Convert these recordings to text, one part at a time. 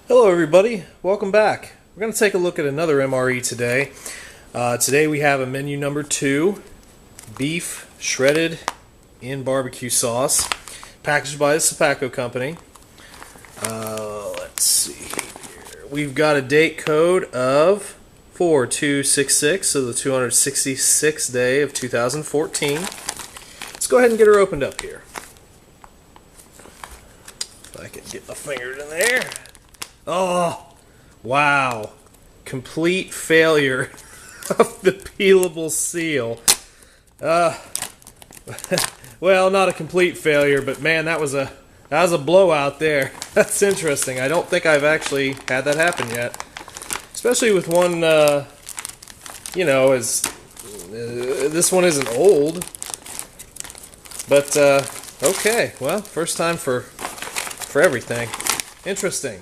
Hello everybody, welcome back. We're going to take a look at another MRE today. Today we have a menu number 2, beef shredded in barbecue sauce, packaged by the Tobacco Company. Let's see here. We've got a date code of 4266, so the 266th day of 2014. Let's go ahead and get her opened up here. If I can get my fingers in there. Oh, wow. Complete failure of the peelable seal. Well, not a complete failure, but man, that was a blowout there. That's interesting. I don't think I've actually had that happen yet. Especially with one, this one isn't old. But, okay. Well, first time for everything. Interesting.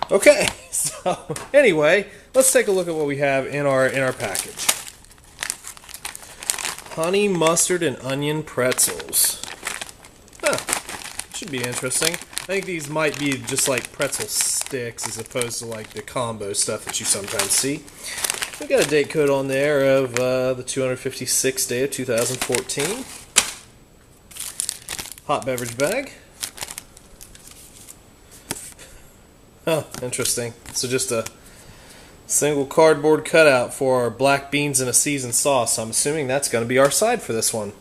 Okay, so anyway, let's take a look at what we have in our package. Honey mustard and onion pretzels. Huh, should be interesting. I think these might be just like pretzel sticks as opposed to like the combo stuff that you sometimes see. We got a date code on there of the 256th day of 2014. Hot beverage bag. Oh, interesting. So just a single cardboard cutout for our black beans in a seasoned sauce. I'm assuming that's going to be our side for this one.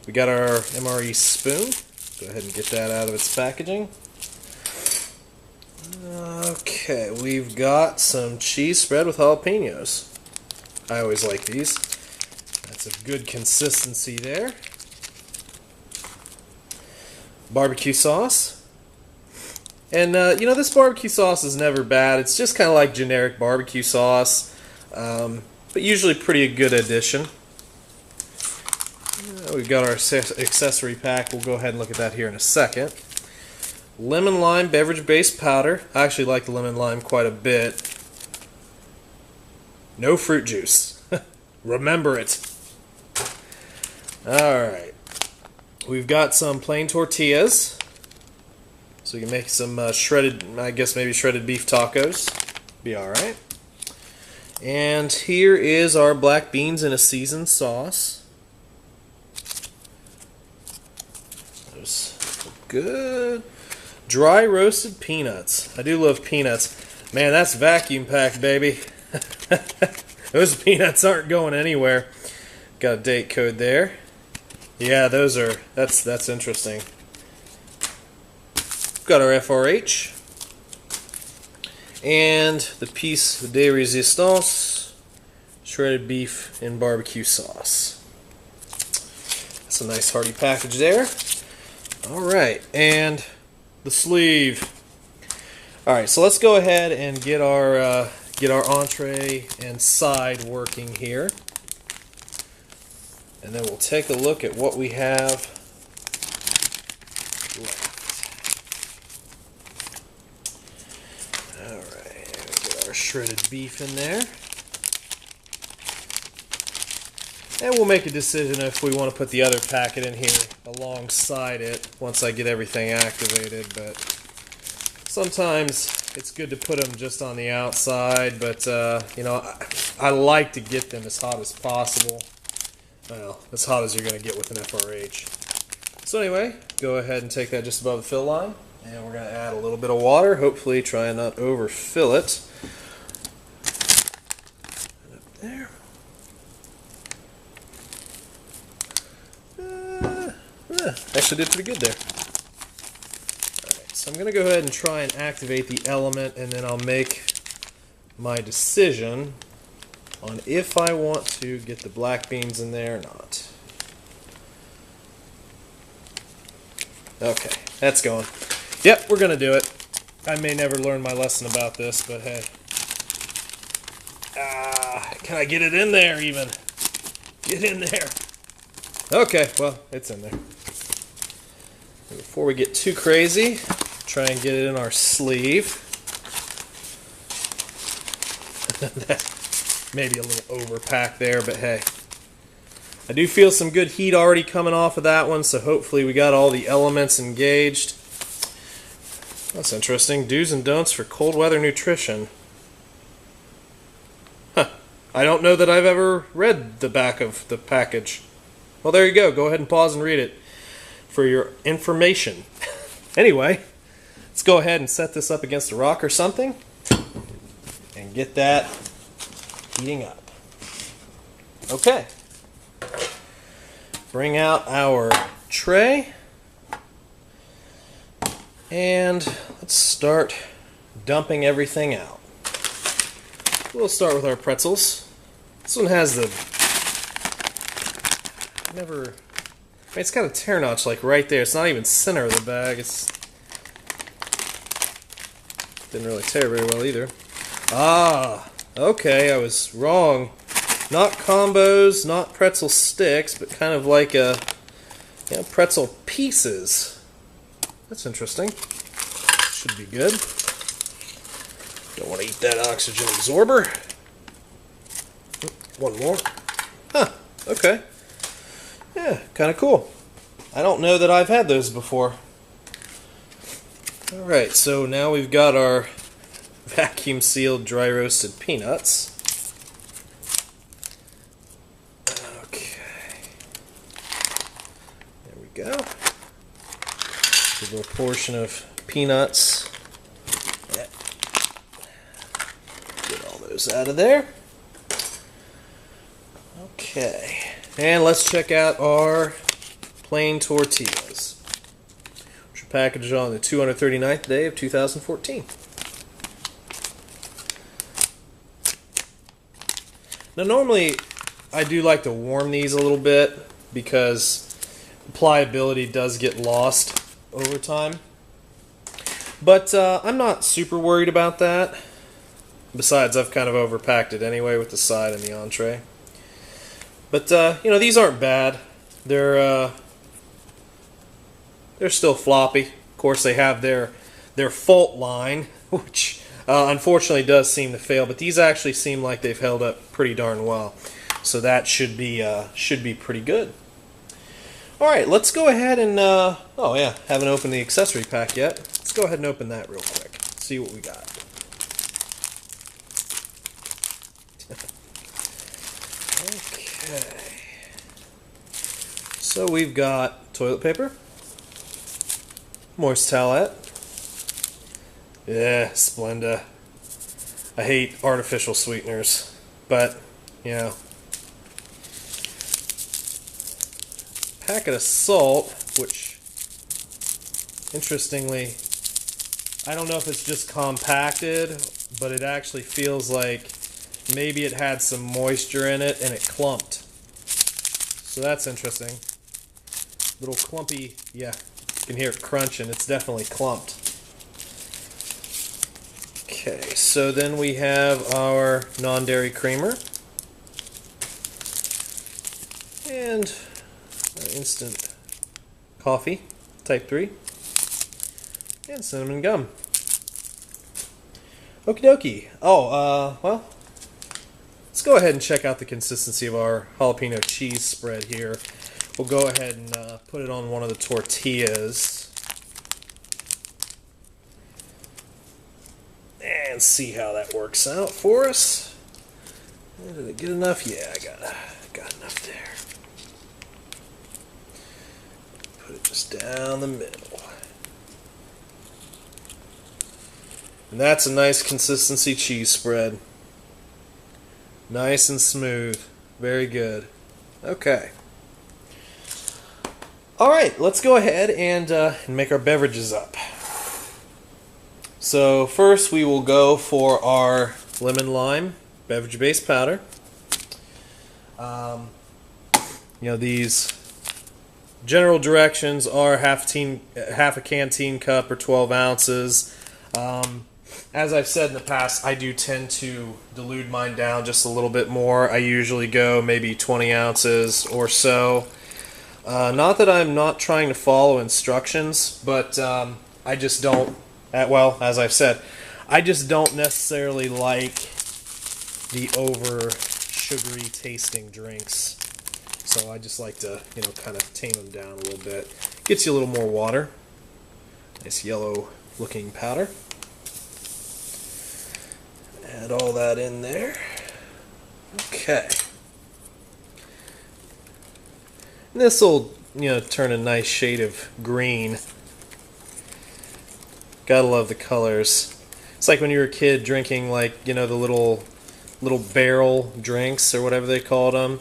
We got our MRE spoon. Go ahead and get that out of its packaging. Okay, we've got some cheese spread with jalapenos. I always like these. That's a good consistency there. Barbecue sauce. And, this barbecue sauce is never bad. It's just kind of like generic barbecue sauce, but usually pretty good addition. We've got our accessory pack. We'll go ahead and look at that here in a second. Lemon lime beverage base powder. I actually like the lemon lime quite a bit. No fruit juice. Remember it. Alright. We've got some plain tortillas. So you can make some shredded, I guess maybe shredded beef tacos. Be alright. And here is our black beans in a seasoned sauce. Those good. Dry roasted peanuts. I do love peanuts. Man, that's vacuum packed, baby. Those peanuts aren't going anywhere. Got a date code there. Yeah, that's interesting. Got our FRH and the piece de resistance, shredded beef in barbecue sauce. That's a nice hearty package there. Alright, and the sleeve. Alright, so let's go ahead and get our entree and side working here. And then we'll take a look at what we have left. Shredded beef in there, and we'll make a decision if we want to put the other packet in here alongside it once I get everything activated. But sometimes it's good to put them just on the outside, but I like to get them as hot as possible. Well, as hot as you're going to get with an FRH. So anyway, go ahead and take that just above the fill line, and we're going to add a little bit of water, hopefully try and not overfill it. There. Actually did pretty good there. Alright, so I'm going to go ahead and try and activate the element, and then I'll make my decision on if I want to get the black beans in there or not. Okay, that's going. Yep, we're going to do it. I may never learn my lesson about this, but hey. Can I get it in there even? Get in there. Okay, well, it's in there. Before we get too crazy, try and get it in our sleeve. Maybe a little overpacked there, but hey. I do feel some good heat already coming off of that one, so hopefully we got all the elements engaged. That's interesting. Do's and don'ts for cold weather nutrition. Huh. I don't know that I've ever read the back of the package. Well, there you go. Go ahead and pause and read it for your information. Anyway, let's go ahead and set this up against a rock or something and get that heating up. Okay. Bring out our tray and let's start dumping everything out. We'll start with our pretzels. This one has the it's got a tear notch like right there. It's not even center of the bag. It's didn't really tear very well either. Ah, okay, I was wrong. Not combos, not pretzel sticks, but kind of like pretzel pieces. That's interesting. Should be good. Don't want to eat that oxygen absorber. One more. Huh, okay. Yeah, kind of cool. I don't know that I've had those before. Alright, so now we've got our vacuum sealed dry roasted peanuts. Okay. There we go. A little portion of peanuts. Yeah. Get all those out of there. Okay. And let's check out our plain tortillas, which are packaged on the 239th day of 2014. Now normally I do like to warm these a little bit because pliability does get lost over time. But I'm not super worried about that. Besides, I've kind of overpacked it anyway with the side and the entree. But, you know, these aren't bad. They're still floppy. Of course, they have their fault line, which unfortunately does seem to fail. But these actually seem like they've held up pretty darn well. So that should be pretty good. All right, let's go ahead and, oh yeah, haven't opened the accessory pack yet. Let's go ahead and open that real quick. See what we got. Okay, so we've got toilet paper, moist towelette, yeah, Splenda. I hate artificial sweeteners, but, you know, packet of salt, which, interestingly, I don't know if it's just compacted, but it actually feels like maybe it had some moisture in it and it clumped. So that's interesting. Little clumpy, yeah, you can hear it crunching. It's definitely clumped. Okay, so then we have our non-dairy creamer. And our instant coffee, type 3. And cinnamon gum. Okie dokie. Oh, well, let's go ahead and check out the consistency of our jalapeno cheese spread here. We'll go ahead and put it on one of the tortillas. And see how that works out for us. Did it get enough? Yeah, I got enough there. Put it just down the middle. And that's a nice consistency cheese spread. Nice and smooth. Very good. Okay. Alright, let's go ahead and make our beverages up. So first we will go for our lemon lime beverage base powder. You know, these general directions are half a canteen cup or 12 ounces. As I've said in the past, I do tend to dilute mine down just a little bit more. I usually go maybe 20 ounces or so. Not that I'm not trying to follow instructions, but I just don't, well, as I've said, I just don't necessarily like the over sugary tasting drinks. So I just like to, you know, kind of tame them down a little bit. Gets you a little more water. Nice yellow looking powder. Add all that in there. Okay. And this will, turn a nice shade of green. Gotta love the colors. It's like when you were a kid drinking, like, the little barrel drinks or whatever they called them,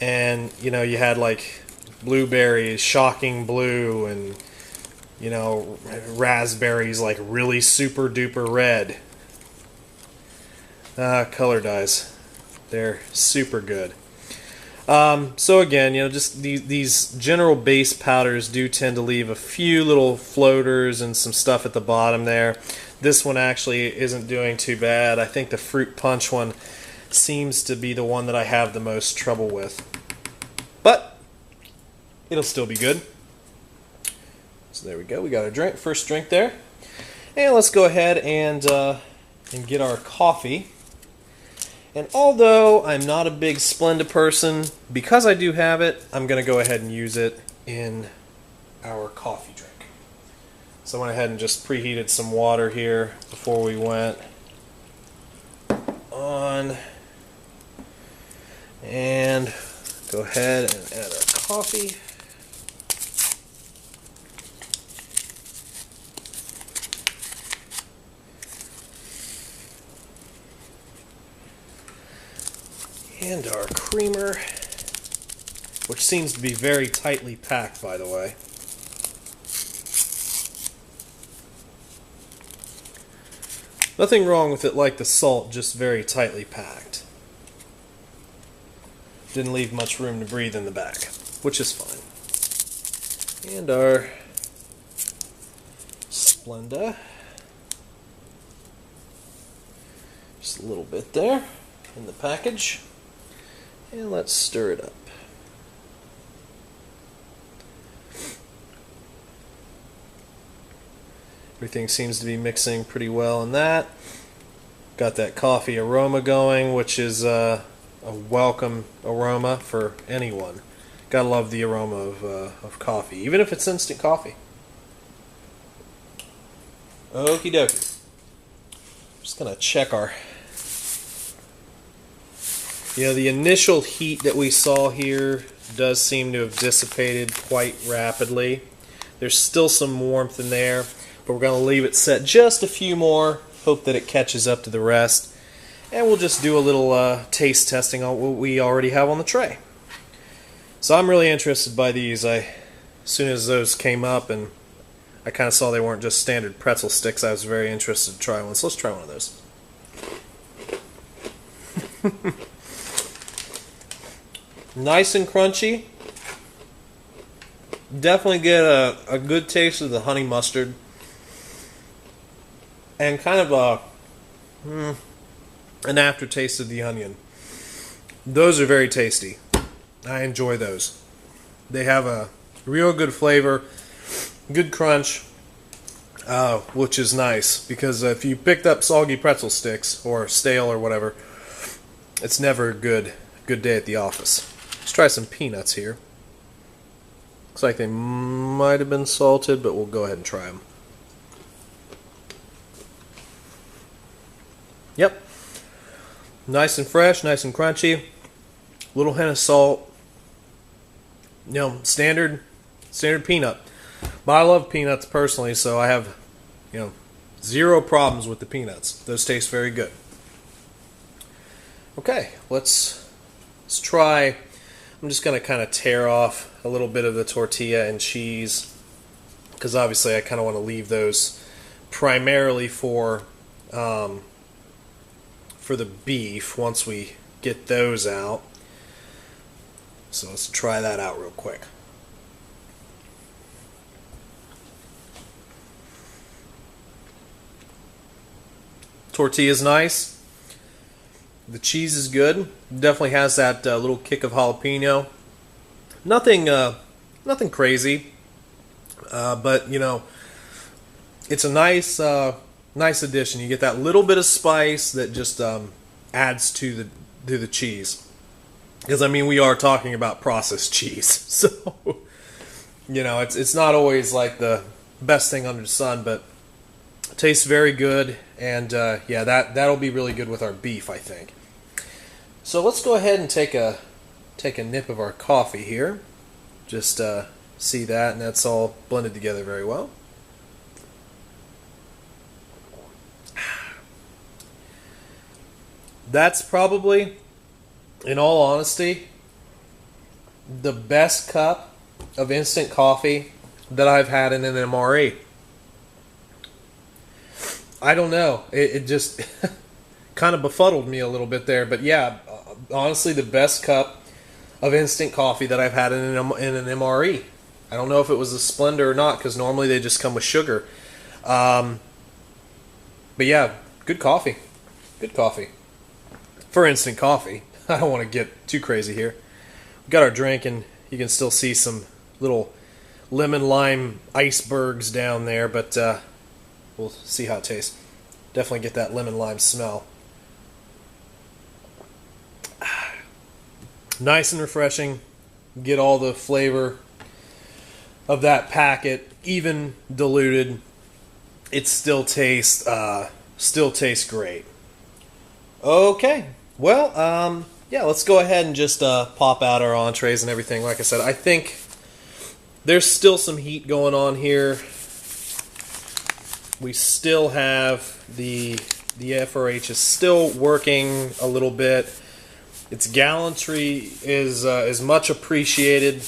and you had like blueberries, shocking blue, and raspberries like really super duper red. Color dyes, they're super good. So again, just these general base powders do tend to leave a few little floaters and some stuff at the bottom there. This one actually isn't doing too bad. I think the fruit punch one seems to be the one that I have the most trouble with. But it'll still be good. So there we go. We got our first drink there. And let's go ahead and get our coffee. And although I'm not a big Splenda person, because I do have it, I'm going to go ahead and use it in our coffee drink. So I went ahead and just preheated some water here before we went on. And go ahead and add our coffee. And our creamer, which seems to be very tightly packed, by the way. Nothing wrong with it like the salt, just very tightly packed. Didn't leave much room to breathe in the back, which is fine. And our Splenda. Just a little bit there in the package. And let's stir it up. Everything seems to be mixing pretty well in that. Got that coffee aroma going, which is a welcome aroma for anyone. Gotta love the aroma of coffee, even if it's instant coffee. Okie dokie. Just gonna check our... the initial heat that we saw here does seem to have dissipated quite rapidly. There's still some warmth in there, but we're going to leave it set just a few more, hope that it catches up to the rest, and we'll just do a little taste testing on what we already have on the tray. So I'm really interested by these. As soon as those came up and I kind of saw they weren't just standard pretzel sticks, I was very interested to try one. So let's try one of those. Nice and crunchy. Definitely get a good taste of the honey mustard. And kind of an aftertaste of the onion. Those are very tasty. I enjoy those. They have a real good flavor, good crunch, which is nice. Because if you picked up soggy pretzel sticks, or stale or whatever, it's never a good day at the office. Let's try some peanuts here. Looks like they might have been salted, but we'll go ahead and try them. Yep. Nice and fresh, nice and crunchy. Little hint of salt. Standard peanut. But I love peanuts personally, so I have, zero problems with the peanuts. Those taste very good. Okay, let's try. I'm just going to kind of tear off a little bit of the tortilla and cheese, because obviously I kind of want to leave those primarily for the beef once we get those out. So let's try that out real quick. Tortilla's nice. The cheese is good. Definitely has that little kick of jalapeno. Nothing crazy, but it's a nice addition. You get that little bit of spice that just adds to the cheese. Because we are talking about processed cheese, so it's not always like the best thing under the sun, but Tastes very good, and yeah, that'll be really good with our beef, I think. So let's go ahead and take a nip of our coffee here. Just see that, and that's all blended together very well. That's probably, in all honesty, the best cup of instant coffee that I've had in an MRE. I don't know. It just kind of befuddled me a little bit there. But yeah, honestly, the best cup of instant coffee that I've had in an MRE. I don't know if it was a Splendor or not, because normally they just come with sugar. But yeah, good coffee. Good coffee. For instant coffee. I don't want to get too crazy here. We got our drink, and you can still see some little lemon lime icebergs down there, but we'll see how it tastes. Definitely get that lemon lime smell. Nice and refreshing. Get all the flavor of that packet, even diluted. It still tastes great. Okay. Well, yeah, let's go ahead and just pop out our entrees and everything. Like I said, I think there's still some heat going on here. We still have the FRH is still working a little bit. Its gallantry is much appreciated,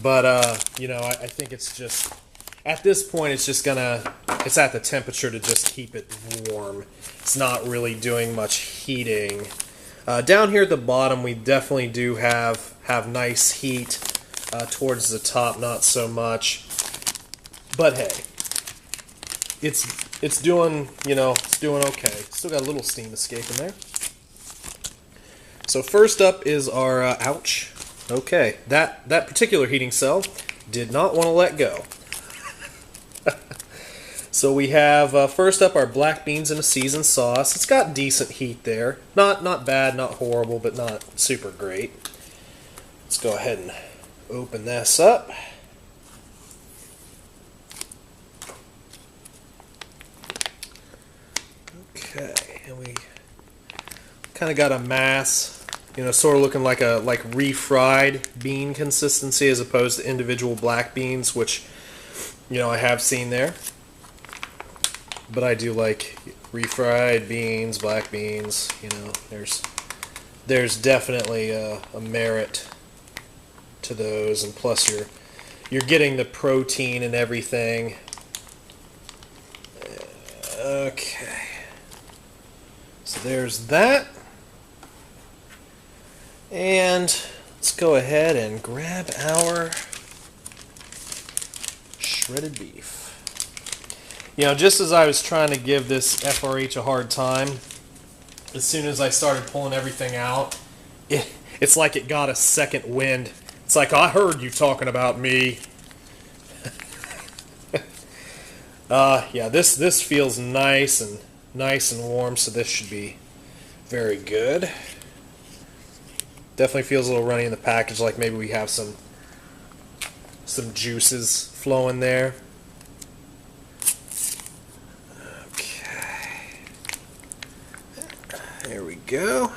but you know, I think it's just at this point it's at the temperature to just keep it warm. It's not really doing much heating. Down here at the bottom, we definitely do have nice heat. Towards the top, not so much. But hey, it's doing, you know, it's doing okay. Still got a little steam escaping there. So first up is our ouch. Okay, that particular heating cell did not want to let go. So we have first up our black beans in a seasoned sauce. It's got decent heat there. Not bad, not horrible, but not super great. Let's go ahead and open this up. Okay, and we kind of got a mass, you know, sort of looking like refried bean consistency as opposed to individual black beans, which, you know, I have seen there. But I do like refried beans, black beans. You know, there's definitely a merit to those, and plus you're getting the protein and everything. Okay, so there's that, and let's go ahead and grab our shredded beef. You know, just as I was trying to give this FRH a hard time, as soon as I started pulling everything out, it's like it got a second wind. It's like, I heard you talking about me. Yeah, this feels nice and warm, so this should be very good. Definitely feels a little runny in the package, like maybe we have some juices flowing there. There we go.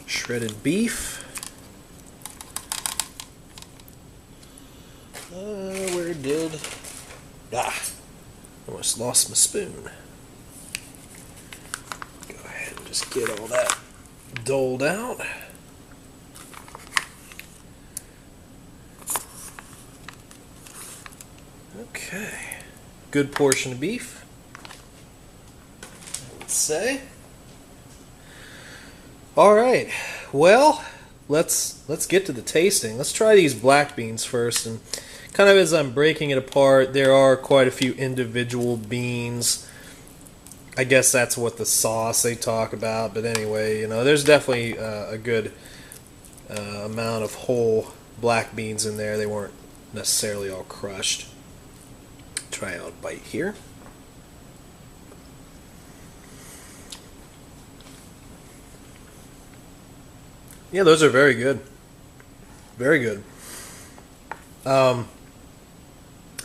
Shredded beef. Where did... almost lost my spoon. Go ahead and just get all that doled out. Okay. Good portion of beef, I would say. All right, well, let's get to the tasting. Let's try these black beans first, and kind of as I'm breaking it apart, there are quite a few individual beans. I guess that's what the sauce they talk about, but anyway, you know, there's definitely a good amount of whole black beans in there. They weren't necessarily all crushed. Try out a bite here. Yeah, those are very good. Very good. I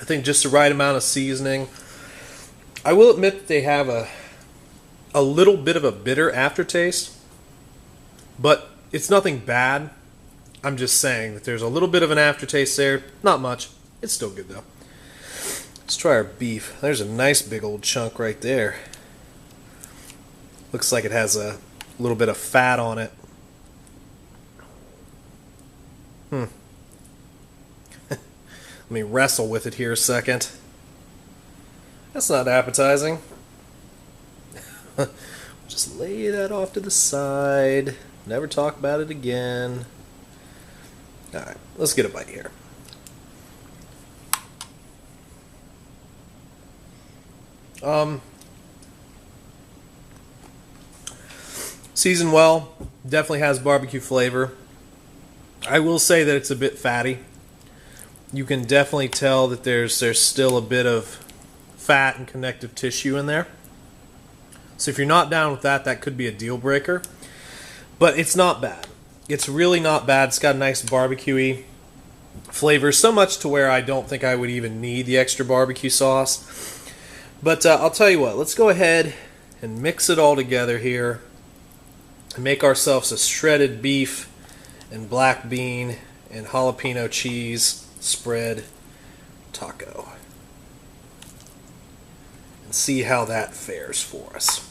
think just the right amount of seasoning. I will admit that they have a little bit of a bitter aftertaste, but it's nothing bad. I'm just saying that there's a little bit of an aftertaste there. Not much. It's still good though. Let's try our beef. There's a nice big old chunk right there. Looks like it has a little bit of fat on it. Let me wrestle with it here a second. That's not appetizing. Just lay that off to the side. Never talk about it again. Alright, let's get a bite here. Seasoned well. Definitely has barbecue flavor. I will say that it's a bit fatty. You can definitely tell that there's still a bit of fat and connective tissue in there. So if you're not down with that, that could be a deal breaker. But it's not bad. It's really not bad. It's got a nice barbecue-y flavor, so much to where I don't think I would even need the extra barbecue sauce. But I'll tell you what, let's go ahead and mix it all together here and make ourselves a shredded beef and black bean and jalapeno cheese spread taco. And see how that fares for us.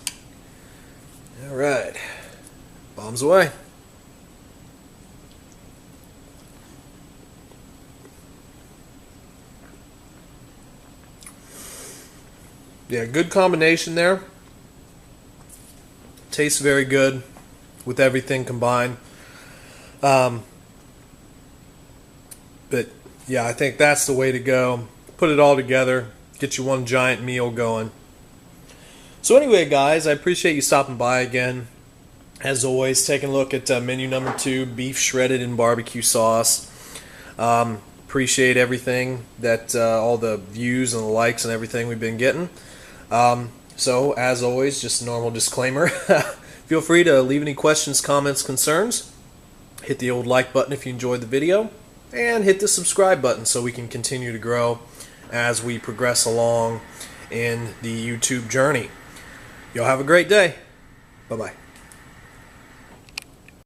Alright, bombs away. Yeah, good combination there. Tastes very good with everything combined. But yeah, I think that's the way to go. Put it all together, get you one giant meal going. So anyway, guys, I appreciate you stopping by again. As always, taking a look at menu number 2, beef shredded in barbecue sauce. Appreciate everything that all the views and the likes and everything we've been getting. So as always, just a normal disclaimer. Feel free to leave any questions, comments, concerns. Hit the old like button if you enjoyed the video, and hit the subscribe button so we can continue to grow as we progress along in the YouTube journey. Y'all have a great day. Bye-bye.